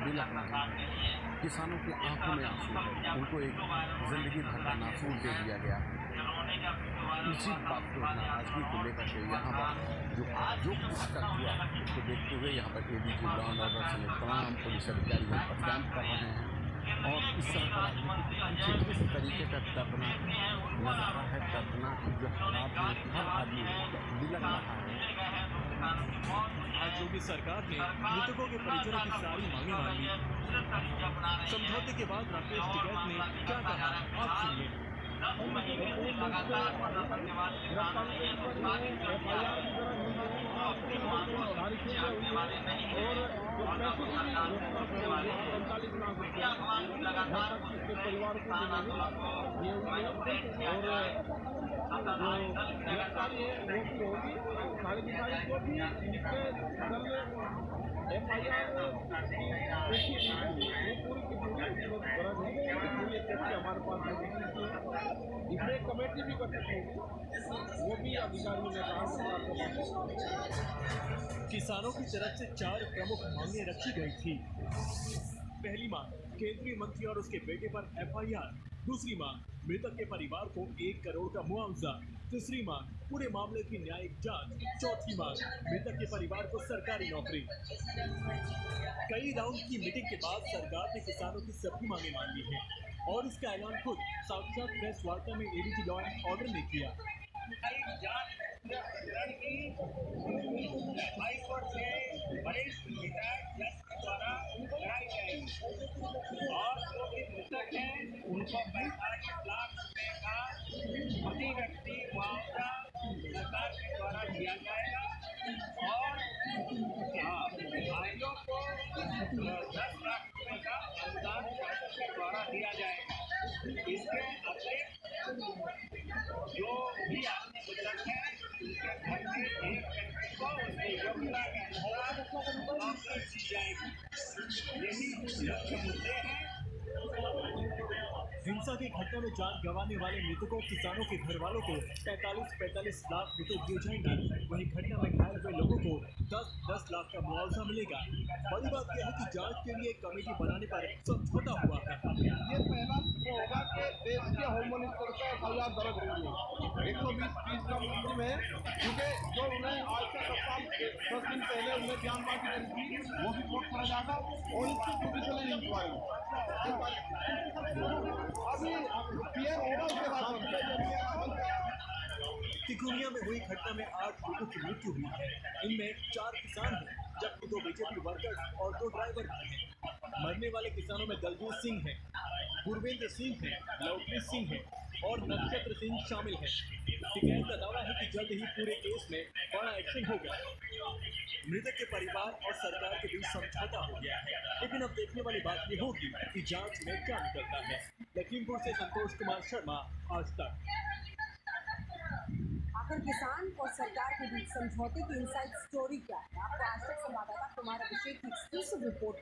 बिलख रहे हैं। किसानों की आंखों में आंसू है, उनको एक जिंदगी भर का नासूर दे दिया गया है। इसी बात को नाराजगी को लेकर के यहाँ पर जो कुछ कल हुआ उसको देखते हुए यहाँ पर एडीजी लॉ एंड ऑर्डर समेत तमाम पुलिस अधिकारी यहाँ पर कैंप कर रहे हैं। और इस समय पर आप देखिए कि पीछे किस तरीके का दर्दनाक नज़ारा है, दर्दनाक जो हालात हैं, हर आदमी बिलख रहा है। आज योगी सरकार ने मृतकों के परिजनों की सारी मांगे मान ली। समझौते के बाद राकेश टिकैत ने क्या कहा, आप सुनिए। हमारे पास इसमें कमेटी भी गठित होगी, वो भी अधिकारियों ने कहा। किसानों की तरफ से 4 प्रमुख मांगे रखी गई थी। पहली मांग, केंद्रीय मंत्री और उसके बेटे पर एफआईआर। दूसरी मांग, मृतक के परिवार को 1 करोड़ का मुआवजा। तीसरी मांग, पूरे मामले की न्यायिक जांच। चौथी मांग, मृतक के परिवार को सरकारी नौकरी। कई राउंड की मीटिंग के बाद सरकार ने किसानों की सभी मांगे मान ली हैं और इसका ऐलान खुद साक्षात प्रेस वार्ता में एडीजी लॉ एंड ऑर्डर ने किया। हाईकोर्ट से वरिष्ठ विधायक जज द्वारा कराई जाएगी और जो भी मृतक हैं उनको 45 लाख रुपए का प्रति व्यक्ति मुआवजा सरकार के द्वारा दिया जाएगा और भाइयों को 10 लाख रुपए का अनुदान शासन के द्वारा दिया जाएगा। इसके अतिरिक्त जो भी आपने मृतक है उनके घर में एक व्यक्ति को उसकी योग्यता के अनुसार नौकरी दी जाएगी। यही मुख्य मुद्दे हैं। हिंसा की घटना में जान गंवाने वाले मृतकों किसानों के घर वालों को 45 लाख रुपए दिए जाएंगे। वहीं घटना में घायल हुए लोगों को 10 लाख का मुआवजा मिलेगा। बड़ी बात यह है कि जांच के लिए कमेटी बनाने पर समझौता हुआ है। ये पहला होगा कि देश के होम मिनिस्टर का एफआईआर दर्ज होंगे 120 का मुकदम है, क्योंकि जो उन्हें आज से 10 दिन पहले उन्हें ज्ञानवादी करी थी वो भी कोर्ट करा जाएगा और इसकी जुडिशियल इंक्वायरी अभी क्लियर होगा उसके बाद। तिकोनिया में हुई घटना में 8 लोगों की मृत्यु हुई है। इनमें 4 किसान हैं, जबकि 2 बीजेपी वर्कर्स और 2 ड्राइवर भी हैं। मरने वाले किसानों में दलजीत सिंह है, गुरवेंद्र सिंह है, लवप्रीत सिंह है और नक्षत्र सिंह शामिल है। टिकैत का दावा है कि जल्द ही पूरे केस में बड़ा एक्शन होगा। मृतक के परिवार और सरकार के बीच समझौता हो गया है, लेकिन अब देखने वाली बात ये होगी कि जांच में क्या निकलता है। लखीमपुर से संतोष कुमार शर्मा, आज तक। आखिर किसान और सरकार के बीच समझौते की इनसाइड स्टोरी क्या है? आपको आज तक संवाददाता कुमार अभिषेक की एक्सक्लूसिव रिपोर्ट